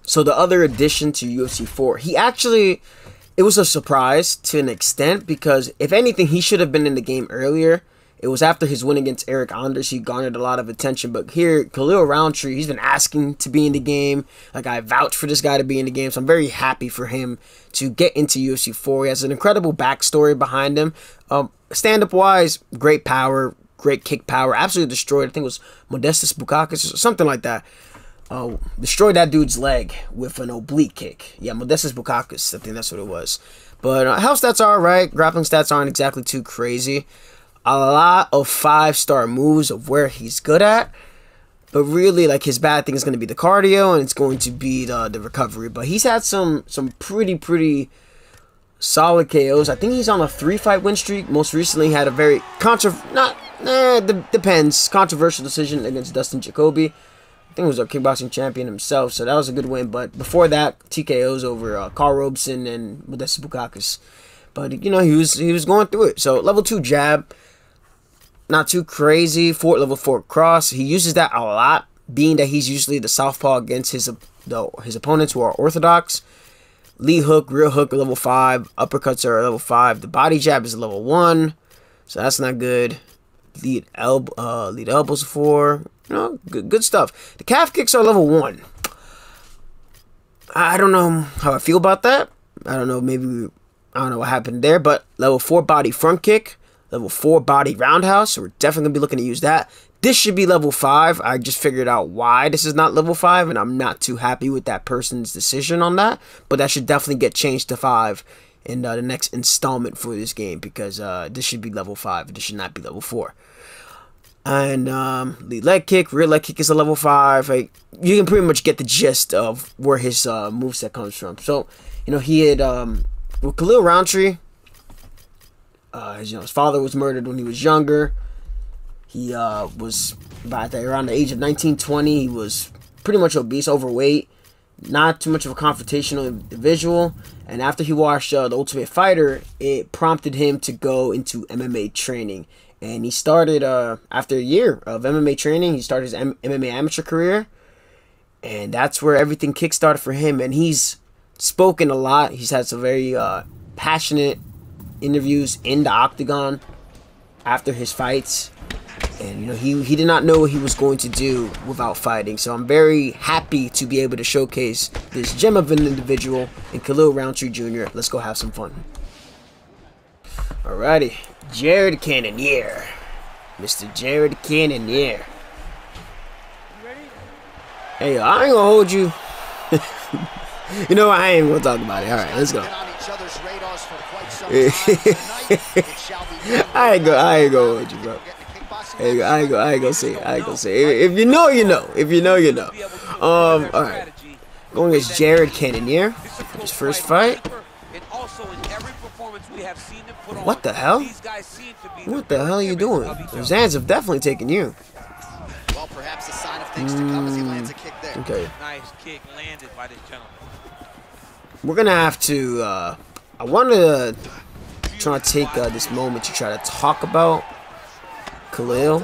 So the other addition to UFC 4, it was a surprise to an extent, because if anything, he should have been in the game earlier. It was after his win against Eric Anders, he garnered a lot of attention. But here, Khalil Rountree, he's been asking to be in the game. Like, I vouch for this guy to be in the game, so I'm very happy for him to get into UFC 4. He has an incredible backstory behind him. Stand-up wise, great power, great kick power, absolutely destroyed. I think it was Modestas Bukauskas or something like that. Destroyed that dude's leg with an oblique kick. Yeah, Modestas Bukauskas, I think that's what it was. But health stats are alright. Grappling stats aren't exactly too crazy. A lot of 5-star moves of where he's good at. But really, like, his bad thing is going to be the cardio, and it's going to be the recovery. But he's had some pretty solid KOs. I think he's on a 3-fight win streak. Most recently, he had a very controversial decision against Dustin Jacoby. I think it was a kickboxing champion himself, so that was a good win. But before that, TKOs over Carl Robeson and Modestas Bukauskas. But, you know, he was going through it. So, level 2 jab, not too crazy. Level 4 cross. He uses that a lot, being that he's usually the southpaw against his opponents who are orthodox. Lead hook, rear hook are level 5. Uppercuts are level 5. The body jab is level 1, so that's not good. Lead elbows 4. You know, good stuff. The calf kicks are level 1. I don't know how I feel about that. I don't know what happened there, but level 4 body front kick, level 4 body roundhouse, so we're definitely going to be looking to use that. This should be level 5. I just figured out why this is not level 5, and I'm not too happy with that person's decision on that, but that should definitely get changed to 5 in the next installment for this game, because this should be level 5. This should not be level 4. And lead leg kick, rear leg kick is a level 5. Like, you can pretty much get the gist of where his moveset comes from. So, you know, he had with Khalil Rountree, his father was murdered when he was younger. He was around the age of 19, 20. He was pretty much obese, overweight, not too much of a confrontational individual. And after he watched The Ultimate Fighter, it prompted him to go into MMA training. And he started, after a year of MMA training, he started his MMA amateur career. And that's where everything kickstarted for him. And he's spoken a lot. He's had some very passionate interviews in the octagon after his fights. And, you know, he did not know what he was going to do without fighting. So I'm very happy to be able to showcase this gem of an individual in Khalil Rountree Jr. Let's go have some fun. Alrighty. Jared Cannonier. Mr. Jared Cannonier. Hey, I ain't gonna hold you. You know what? I ain't gonna talk about it. Alright, let's go. I ain't gonna hold you, bro. I ain't gonna say it. If you know, you know. If you know, you know. Alright. Going against Jared Cannonier. His first fight. What the hell? What the hell are you doing? Those hands have definitely taken you. Well, perhaps a sign of things to come as he lands a kick there. Okay. Nice kick landed by this gentleman. We're gonna have to. I want to try to take this moment to try to talk about Khalil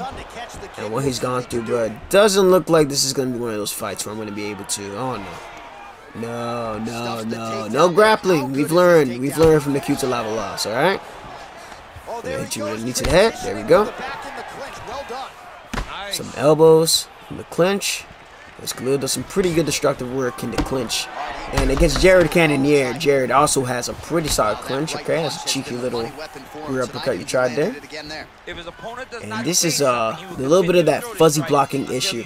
and what he's gone through, but it doesn't look like this is gonna be one of those fights where I'm gonna be able to. Oh no. No grappling. We've learned from the Q to lava loss, alright? Hit you with a knee to the head. There we go. Some elbows in the clinch. Khalil does some pretty good destructive work in the clinch. And against Jared Cannonier, Jared also has a pretty solid clinch. Okay, that's a cheeky little rear uppercut you tried there. And this is a little bit of that fuzzy blocking issue.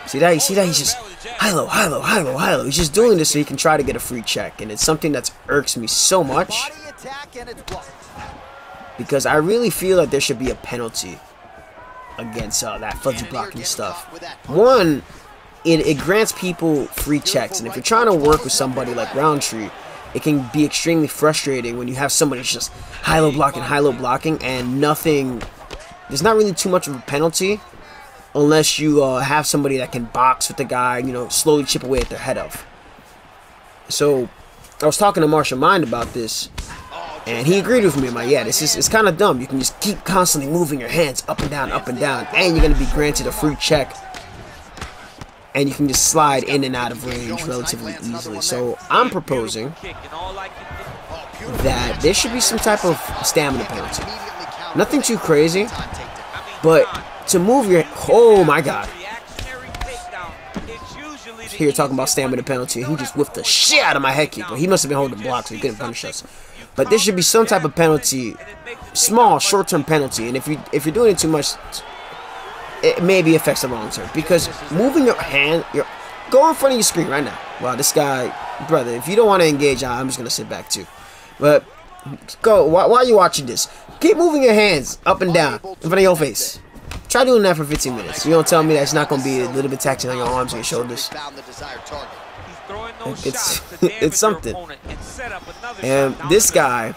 See that? You see that? He's just high-low. He's just doing this so he can try to get a free check. And it's something that irks me so much, because I really feel that there should be a penalty against that fuzzy blocking stuff. One, it grants people free checks. And if you're trying to work with somebody like Rountree, it can be extremely frustrating when you have somebody who's just high-low blocking, and nothing. There's not really too much of a penalty, unless you have somebody that can box with the guy, you know, slowly chip away at their head of. So, I was talking to Martial Mind about this, and he agreed with me. I'm like, yeah, it's kind of dumb. You can just keep constantly moving your hands up and down, and you're going to be granted a free check. and you can just slide in and out of range relatively easily. So I'm proposing that there should be some type of stamina penalty. Nothing too crazy, but to move your... Oh my god. Here talking about stamina penalty, he just whipped the shit out of my head kick, but he must have been holding blocks so he couldn't punish us. But there should be some type of penalty, small, short-term penalty, and if you're doing it too much, it maybe affects the long term. Because moving your hand, go in front of your screen right now. Wow, this guy, brother, if you don't want to engage, I'm just gonna sit back too. But go while you're watching this, keep moving your hands up and down in front of your face. Try doing that for 15 minutes. You don't tell me that's not going to be a little bit taxing on your arms and your shoulders. It's something. And this guy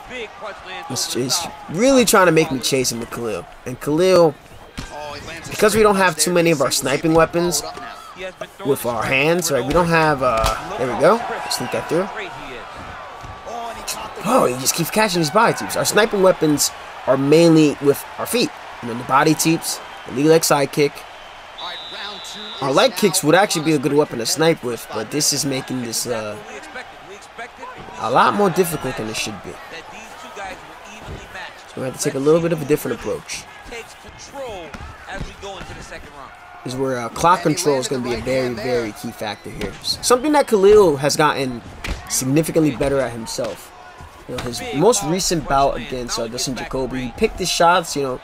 is really trying to make me chase him with Khalil. And Khalil, because we don't have too many of our sniping weapons with our hands, right? We don't have, there we go. Sneak that through. Oh, he just keeps catching his body teeps. Our sniping weapons are mainly with our feet. And then the body teeps. The lead leg side kick. Our leg kicks would actually be a good weapon to snipe with, but this is making this a lot more difficult than it should be. So we have to take a little bit of a different approach. This is where clock control is going to be a very, very key factor here. Something that Khalil has gotten significantly better at himself. You know, his most recent bout against Dustin Jacoby, he picked his shots, you know.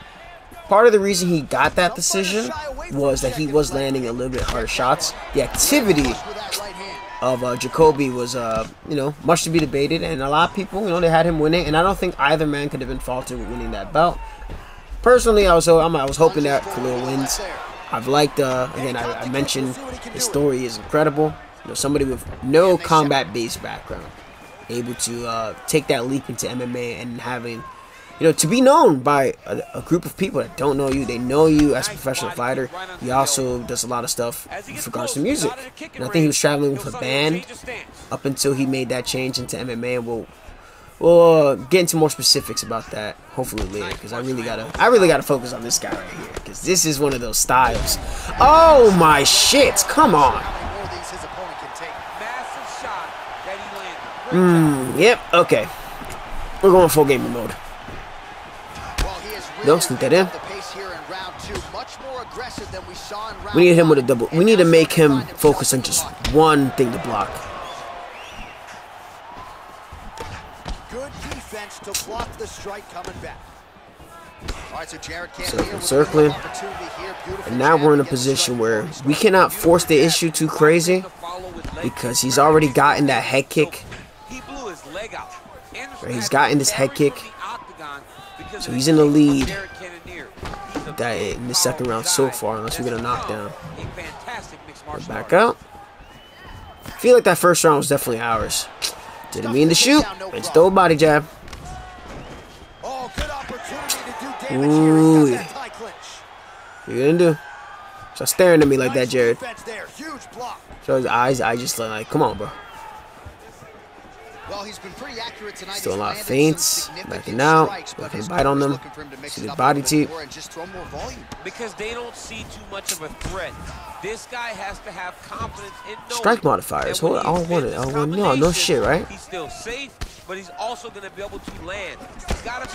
Part of the reason he got that decision was that he was landing a little bit harder shots. The activity of Jacoby was, you know, much to be debated, and a lot of people, you know, they had him winning, and I don't think either man could have been faulted with winning that bout. Personally, I was hoping that Khalil wins. I've liked, again, I mentioned his story is incredible. You know, somebody with no combat-based background, able to take that leap into MMA and having, you know, to be known by a group of people that don't know you. They know you as a professional fighter. He also does a lot of stuff with regards to music. And I think he was traveling with a band up until he made that change into MMA. And we'll get into more specifics about that hopefully later, because I really gotta focus on this guy right here, because this is one of those styles. Oh my shit! Come on. Yep. Okay. We're going full gamer mode. No, sneak that in. We need him with a double. We need to make him focus on just one thing to block. Good defense to block the strike coming back. All right, so Jared circling. And now we're in a position where we cannot force the issue too crazy, because he's already gotten that head kick. Right, he's gotten this head kick. So he's in the lead in the second round so far, unless we get a knockdown. Back out. I feel like that first round was definitely ours. Didn't mean to shoot. It's throw a body jab. Ooh. What you gonna do? Stop staring at me like that, Jared. Show his eyes. I just like, come on, bro. Well, he's been pretty accurate tonight. Still a lot of feints, backing out, looking to bite on them. See the body teep. Because they don't see too much of a threat. This guy has to have confidence in strike modifiers. Hold on, I don't want it. No shit, right? He's still safe, but he's also gonna be able to land.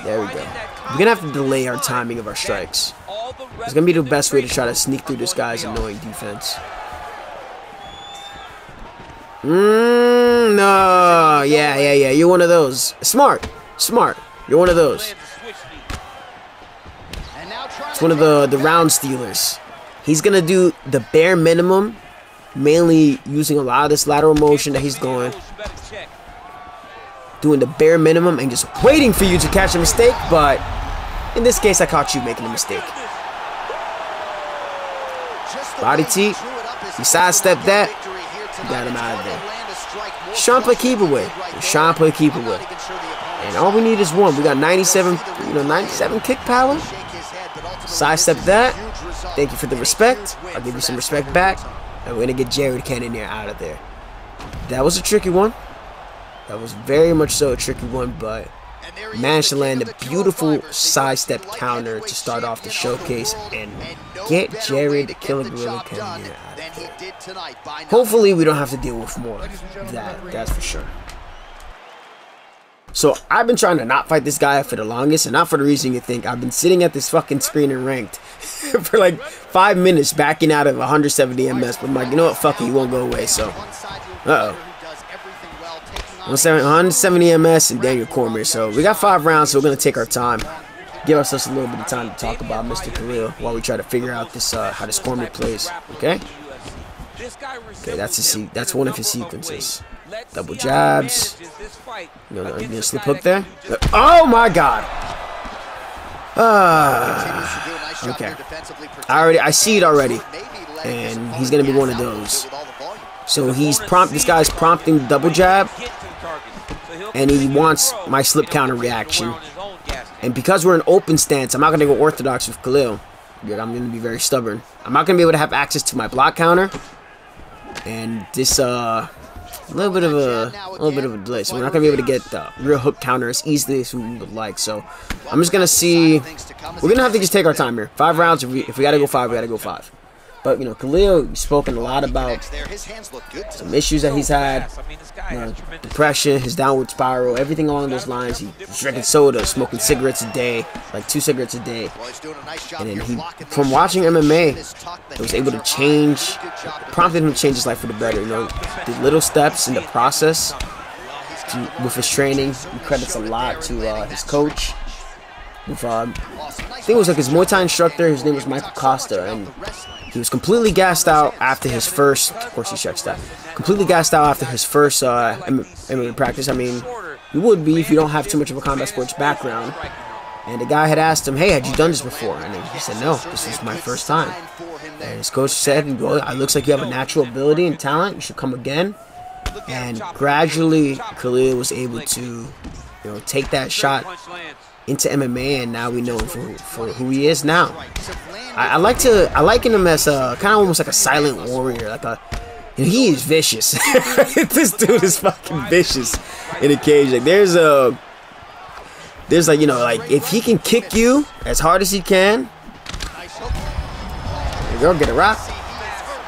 There we go. We're gonna have to delay our timing of our strikes. It's gonna be the best way to try to sneak through this guy's annoying defense. No, yeah. You're one of those. Smart. You're one of those. It's one of the round stealers. He's gonna do the bare minimum, mainly using a lot of this lateral motion that he's going, doing the bare minimum and just waiting for you to catch a mistake. But in this case, I caught you making a mistake. Body teep. You sidestep that. You got him out of there. Sean play keep away. Sean play keep away. And all we need is one. We got 97, 97 kick power. Sidestep that. Thank you for the respect. I'll give you some respect back. And we're gonna get Jared Cannonier out of there. That was a tricky one. That was very much so a tricky one, but managed to land a beautiful sidestep counter to start off the showcase and get Jared the Killer Gorilla Cannonier out of there. Hopefully we don't have to deal with more of that, that's for sure. So I've been trying to not fight this guy for the longest, and not for the reason you think. I've been sitting at this fucking screen and ranked for like 5 minutes backing out of 170 MS, but I'm like, you know what, fuck it, he won't go away, so. Uh-oh. 170 MS and Daniel Cormier. So we got 5 rounds, so we're going to take our time. Give ourselves a little bit of time to talk about Mr. Khalil while we try to figure out this how this Cormier plays. Okay? Okay, that's one of his sequences. Double jabs. You know, slip hook there. Oh my god! Okay. I see it already. And he's going to be one of those. So this guy's prompting double jab, and he wants my slip counter reaction. And because we're in open stance, I'm not going to go orthodox with Khalil. I'm going to be very stubborn. I'm not going to be able to have access to my block counter. And this a little bit of a delay. So we're not going to be able to get the real hook counter as easily as we would like. So I'm just going to see. We're going to have to just take our time here. 5 rounds. If we got to go 5, we got to go 5. But, you know, Khalil, he's spoken a lot about some issues that he's had, you know, depression, his downward spiral, everything along those lines. He's drinking soda, smoking cigarettes a day, like 2 cigarettes a day. And then he, from watching MMA, he was able to change, prompted him to change his life for the better. You know, the little steps in the process with his training. He credits a lot to his coach. With, I think it was like his Muay Thai instructor. His name was Michael Costa, and he was completely gassed out after his first. Of course, he checks that. Completely gassed out after his first MMA practice. I mean, you would be if you don't have too much of a combat sports background. And the guy had asked him, "Hey, had you done this before?" And he said, "No, this was my first time." And his coach said, "Well, it looks like you have a natural ability and talent. You should come again." And gradually, Khalil was able to, you know, take that shot into MMA, and now we know him for who he is now. I liken him as kind of almost like a silent warrior, like a, you know, he is vicious. This dude is fucking vicious in a cage. Like there's like, you know, like if he can kick you as hard as he can, there you go, get a rock.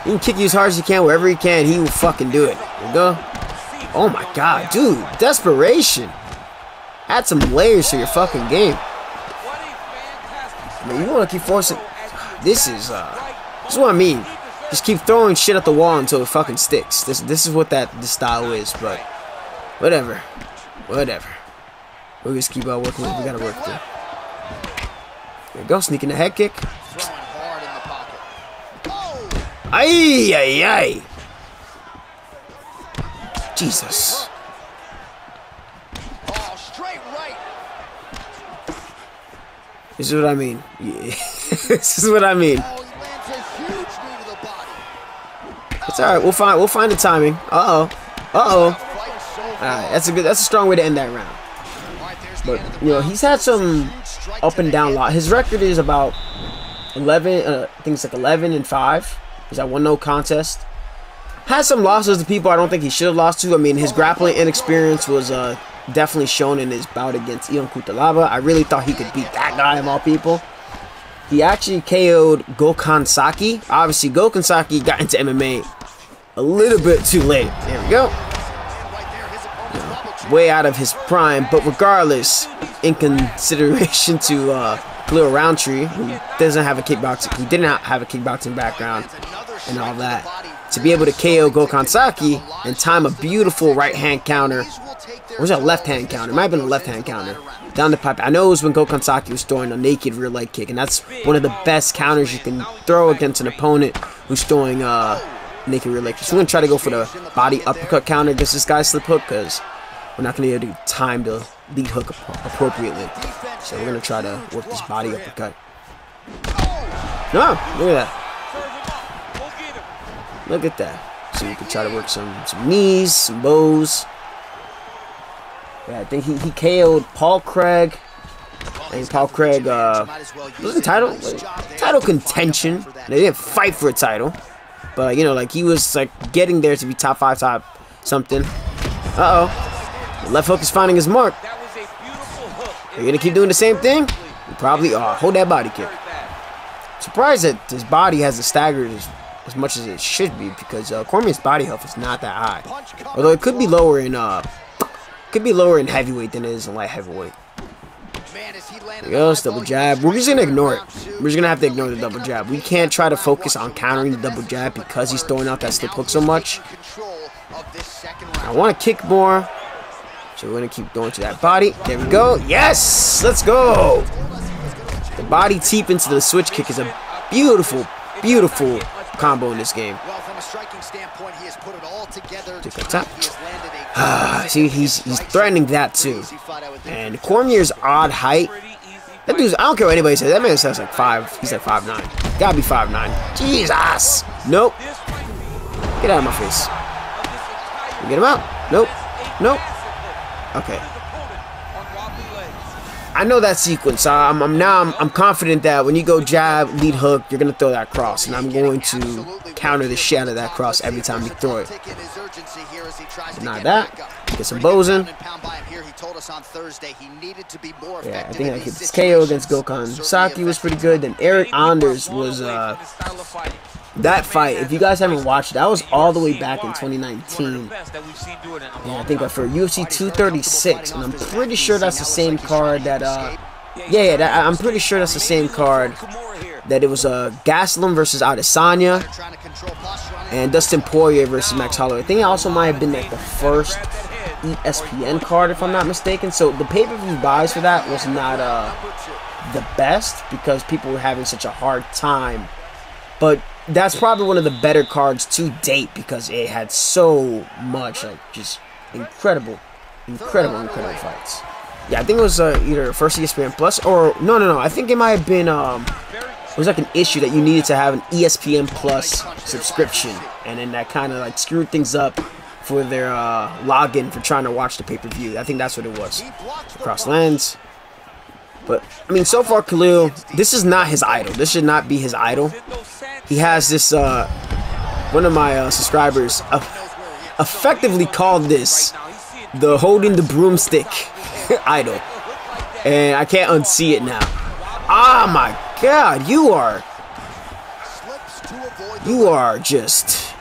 He can kick you as hard as he can, wherever he can, he will fucking do it. There you go. Oh my god, dude, desperation. Add some layers to your fucking game. I mean, you want to keep forcing. This is what I mean. Just keep throwing shit at the wall until it fucking sticks. This is what this style is. But whatever. We'll just keep on working what we gotta work through. There you go, sneaking the head kick. Ay ay ay. Jesus. This is what I mean. Yeah. This is what I mean. It's all right. We'll find the timing. All right. That's a strong way to end that round. But you know, he's had some up and down lot. His record is about 11. I think it's like 11-5. He's at 1-0 contest. Has some losses to people I don't think he should have lost to. I mean, his grappling inexperience was definitely shown in his bout against Ion Cutelaba. I really thought he could beat that guy of all people. He actually KO'd Gokhan Saki. Obviously, Gokhan Saki got into MMA a little bit too late. There we go. Way out of his prime, but regardless, in consideration to Khalil Rountree, who didn't have a kickboxing background and all that, to be able to KO Gokhan Saki and time a beautiful right-hand counter. Or was that a left-hand counter? It might have been a left-hand counter. Down the pipe. I know it was when Gokhan Saki was throwing a naked rear leg kick, and that's one of the best counters you can throw against an opponent who's throwing naked rear leg kick. So we're going to try to go for the body uppercut counter against this guy's slip hook, because we're not going to be able to time the lead hook appropriately. So we're going to try to work this body uppercut. No, look at that. Look at that. So you can try to work some knees, some bows. Yeah, I think he KO'd Paul Craig. And Paul Craig wasn't title contention. They didn't fight for a title. But you know, like he was like getting there to be top 5, top something. The left hook is finding his mark. Are you gonna keep doing the same thing? You probably are. Hold that body kick. Surprised that his body hasn't staggered as much as it should be, because Cormier's body health is not that high. Although it could be lower in heavyweight than it is in light heavyweight. There goes double jab. We're just gonna ignore it. We're just gonna have to ignore the double jab. We can't try to focus on countering the double jab because he's throwing out that slip hook so much. I want to kick more, so we're gonna keep going to that body. There we go. Yes, let's go. The body teep into the switch kick is a beautiful, beautiful combo in this game. See, he's threatening that too. And Cormier's odd height. That dude's, I don't care what anybody says. That man says like 5. He's like 5'9". Gotta be 5'9". Jesus. Nope. Get out of my face. Get him out. Nope. Nope. Okay. I know that sequence. I'm confident that when you go jab, lead hook, you're gonna throw that cross, and I'm going to counter the shit out of that cross every time you throw it. Deny that. Get some bows in. Yeah, I think I hit this KO against Gokhan Saki was pretty good. Then Eric Anders was that fight. If you guys haven't watched, that was all the way back in 2019. Yeah, I think for UFC 236, and I'm pretty sure that's the same card that I'm pretty sure that's the same card that it was Gastelum versus Adesanya and Dustin Poirier versus Max Holloway. I think it also might have been like the first ESPN card, if I'm not mistaken. So the pay-per-view buys for that was not the best because people were having such a hard time. But that's probably one of the better cards to date because it had so much like just incredible fights. Yeah, I think it was either first ESPN Plus or no. I think it might have been it was like an issue that you needed to have an ESPN Plus subscription, and then that kind of like screwed things up for their login for trying to watch the pay-per-view. I think that's what it was. Cross lands. But I mean, so far Khalil, this is not his idol. This should not be his idol. He has this one of my subscribers effectively called this the holding the broomstick idol, and I can't unsee it now. Oh my God, you are just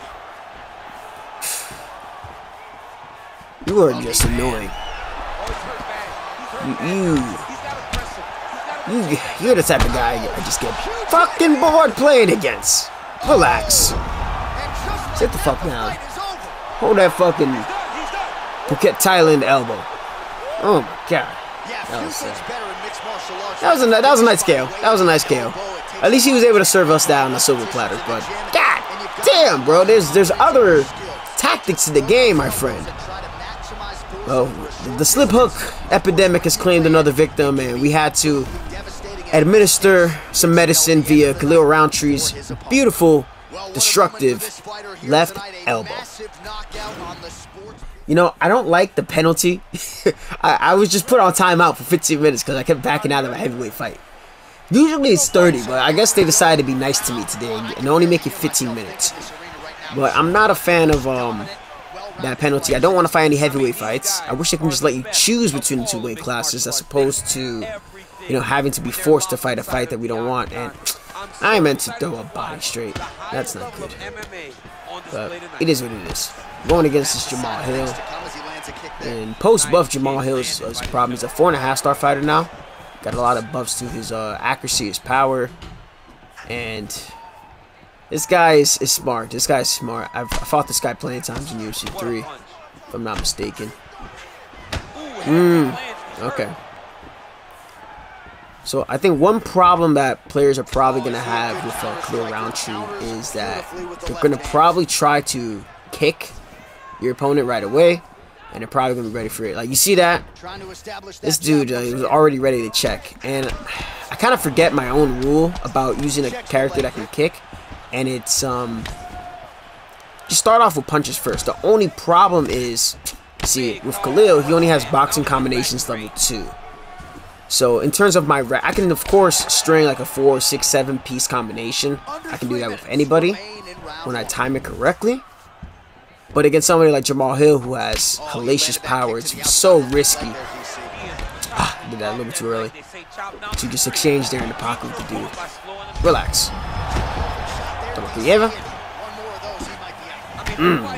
annoying. You're the type of guy I just get fucking bored playing against. Relax. Sit the fuck down. Hold that fucking Phuket, Thailand elbow. Oh my God. That was a nice KO. That was a nice KO. At least he was able to serve us down on the silver platter. But God damn, bro, there's other tactics to the game, my friend. Well, the slip hook epidemic has claimed another victim, and we had to administer some medicine via Khalil Rountree's beautiful, destructive left elbow. You know, I don't like the penalty. I was just put on timeout for 15 minutes because I kept backing out of a heavyweight fight. Usually it's 30, but I guess they decided to be nice to me today and only make it 15 minutes. But I'm not a fan of that penalty. I don't want to fight any heavyweight fights. I wish they can just let you choose between the two weight classes as opposed to, you know, having to be forced to fight a fight that we don't want. And I meant to throw a body straight. That's not good. But it is what it is. Going against this Jamal Hill. And post-buff Jamal Hill is a problem. He's a 4.5-star fighter now. Got a lot of buffs to his accuracy, his power. And this guy is smart. This guy's smart. I've fought this guy plenty of times in UFC 3, if I'm not mistaken. Okay. So I think one problem that players are probably going to have with Khalil Rountree is that they're going to probably try to kick your opponent right away, and they're probably going to be ready for it. Like, you see that? This dude he was already ready to check. And I kind of forget my own rule about using a character that can kick. And it's, just start off with punches first. The only problem is, see, with Khalil, he only has boxing combinations level 2. So in terms of my, I can of course string like a 4, 6, 7 piece combination. I can do that with anybody when I time it correctly. But against somebody like Jamal Hill who has hellacious power, it's so risky. Did that a little bit too early. So you just exchange there in the pocket with the dude. Relax.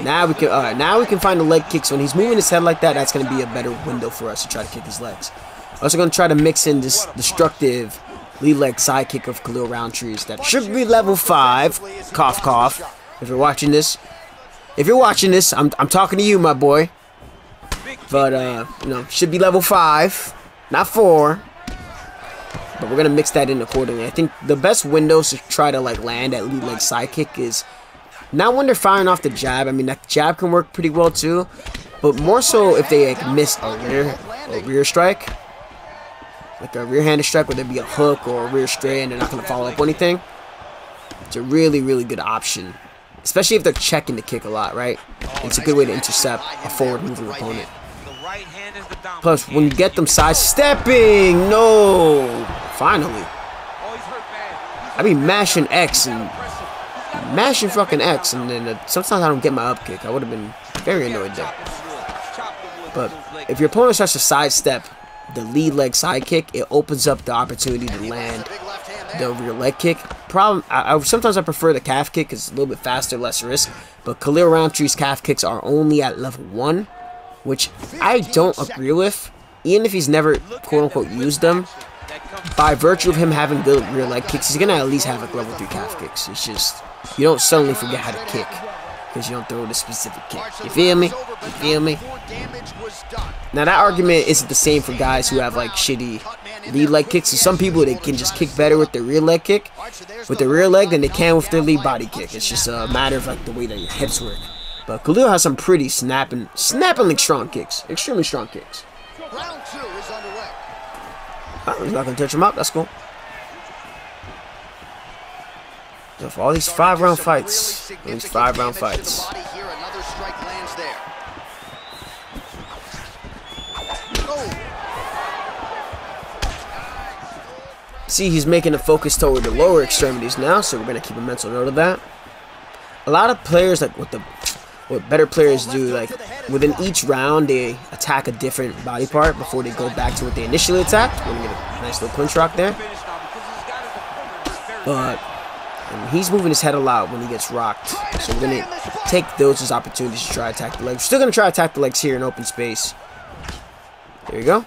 Now we can. All right, now we can find the leg kicks. When he's moving his head like that, that's going to be a better window for us to try to kick his legs. Also going to try to mix in this destructive lead leg side kick of Khalil Rountree's that should be level 5. Cough, cough. If you're watching this, I'm talking to you, my boy. But you know, should be level 5, not 4. But we're gonna mix that in accordingly. I think the best windows to try to like land at lead leg side kick is not when they're firing off the jab. I mean, that jab can work pretty well too, but more so if they like miss a rear strike, like a rear-handed strike, whether it be a hook or a rear straight, and they're not gonna follow up anything. It's a really, really good option, especially if they're checking the kick a lot, right? It's a good way to intercept a forward-moving opponent. Plus, when you get them sidestepping, no, finally. I be mashing X and mashing fucking X, and then sometimes I don't get my up kick. I would have been very annoyed there. But if your opponent starts to sidestep the lead leg side kick, it opens up the opportunity to land the rear leg kick. Sometimes I prefer the calf kick because it's a little bit faster, less risk. But Khalil Rountree's calf kicks are only at level 1. Which I don't agree with, even if he's never quote-unquote used them. By virtue of him having good rear leg kicks, he's going to at least have like level 3 calf kicks. It's just, you don't suddenly forget how to kick because you don't throw the specific kick. You feel me? You feel me? Now that argument isn't the same for guys who have like shitty lead leg kicks. So some people, they can just kick better with their rear leg kick, with their rear leg, than they can with their lead body kick. It's just a matter of like the way that your hips work. But Khalil has some pretty snappingly strong kicks. Extremely strong kicks. Round 2 is underway. Oh, he's not going to touch him up. That's cool. So for all these 5-round fights. See, he's making a focus toward the lower extremities now, so we're going to keep a mental note of that. A lot of players, like what better players do, like within each round they attack a different body part before they go back to what they initially attacked. We're gonna get a nice little clinch rock there. But he's moving his head a lot when he gets rocked, so we're gonna take those as opportunities to try to attack the legs. We're still gonna try to attack the legs here in open space. There you go.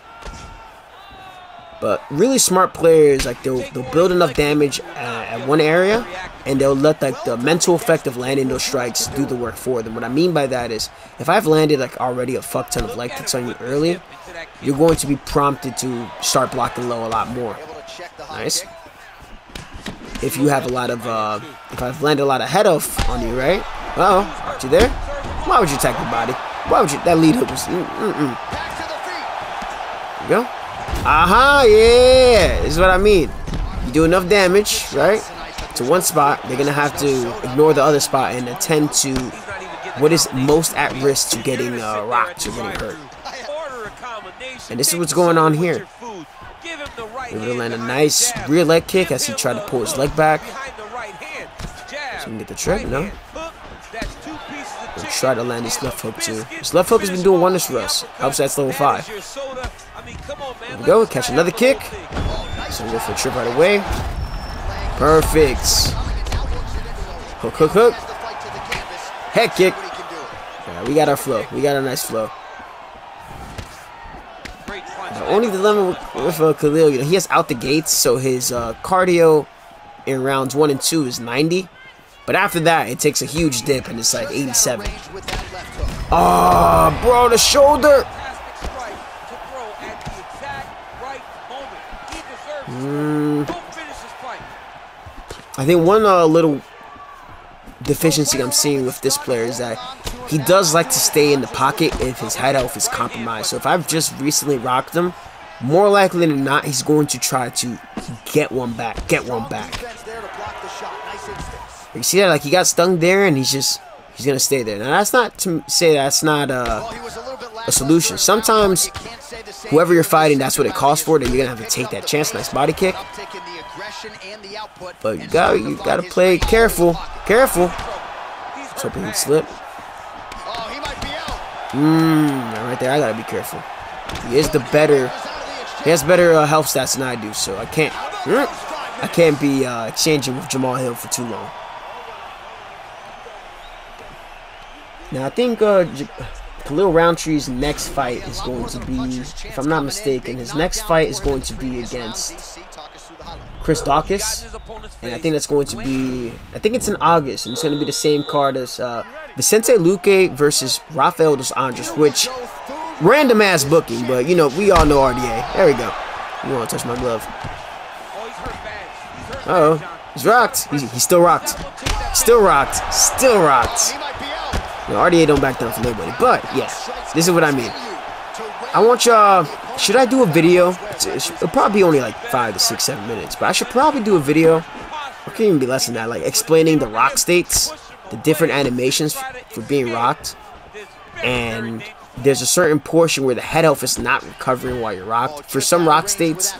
But really smart players, like they'll build enough damage at one area, and they'll let like the mental effect of landing those strikes do the work for them. What I mean by that is, if I've landed like already a fuck ton of leg kicks on you early, you're going to be prompted to start blocking low a lot more. Nice. If you have a lot of, if I've landed a lot of head off on you, right? Aren't you there? Why would you attack the body? Why would you? That lead hook was. There you go. Aha, yeah, this is what I mean. You do enough damage, right, to one spot, they're going to have to ignore the other spot and attend to what is most at risk to getting rocked or getting hurt. And this is what's going on here. We're going to land a nice rear leg kick as he tried to pull his leg back. So we can get the trick, no? We'll try to land his left hook too. His left hook has been doing wonders for us. Helps that's level 5. There we go, catch another kick. So we go for a trip right away. Perfect. Hook, hook, hook. Head kick. Yeah, we got our flow. We got a nice flow. The only dilemma with Khalil, he has out the gates, so his cardio in rounds 1 and 2 is 90. But after that, it takes a huge dip, and it's like 87. Oh, bro, the shoulder. I think one little deficiency I'm seeing with this player is that he does like to stay in the pocket if his head health is compromised. So if I've just recently rocked him, more likely than not, he's going to try to get one back. You see that? Like, he got stung there, and he's gonna stay there. Now that's not to say that's not a solution. Sometimes whoever you're fighting, that's what it calls for. That you're gonna have to take that chance. Nice body kick. But you gotta play careful. Careful. I was hoping he'd slip. Right there, I gotta be careful. He is the better He has better health stats than I do, so I can't be exchanging with Jamal Hill for too long. Now I think Khalil Rountree's next fight is going to be, if I'm not mistaken, his next fight is going to be against Chris Daukaus, and I think that's going to be, I think it's in August, and it's going to be the same card as Vicente Luque versus Rafael dos Anjos, which, random ass booking, but you know, we all know RDA. There we go. You want to touch my glove. Uh-oh. He's rocked. He's still rocked. Still rocked. Still rocked. You know, RDA don't back down for nobody. But, yeah. This is what I mean. I want y'all... Should I do a video? It'll probably be only like 5 to 6, 7 minutes. But I should probably do a video. Or can even be less than that. Like, explaining the rock states. The different animations for being rocked. And... there's a certain portion where the head health is not recovering while you're rocked. For some rock states,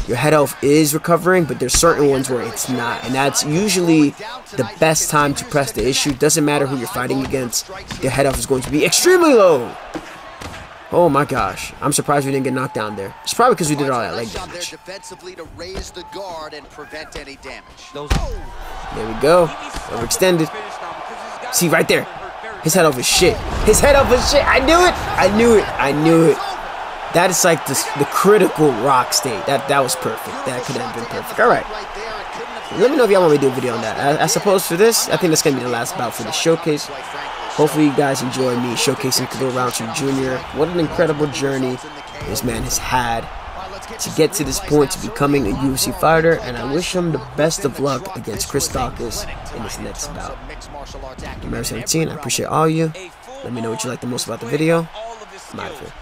your head health is recovering, but there's certain ones where it's not. And that's usually the best time to press the issue. Doesn't matter who you're fighting against, your head health is going to be extremely low. Oh my gosh. I'm surprised we didn't get knocked down there. It's probably because we did all that leg damage. There we go. Overextended. See, right there. His head off is shit. His head off is shit. I knew it. I knew it. I knew it. That is like the critical rock state. That was perfect. That could have been perfect. All right. Let me know if y'all want me to do a video on that. I suppose for this, I think that's going to be the last bout for the showcase. Hopefully you guys enjoy me showcasing Khalil Rountree Jr. What an incredible journey this man has had to get to this point, to becoming a UFC fighter, and I wish him the best of luck against Chris Daukaus in his next bout. I'm Mary 17. I appreciate all of you. Let me know what you like the most about the video. I'm out of here.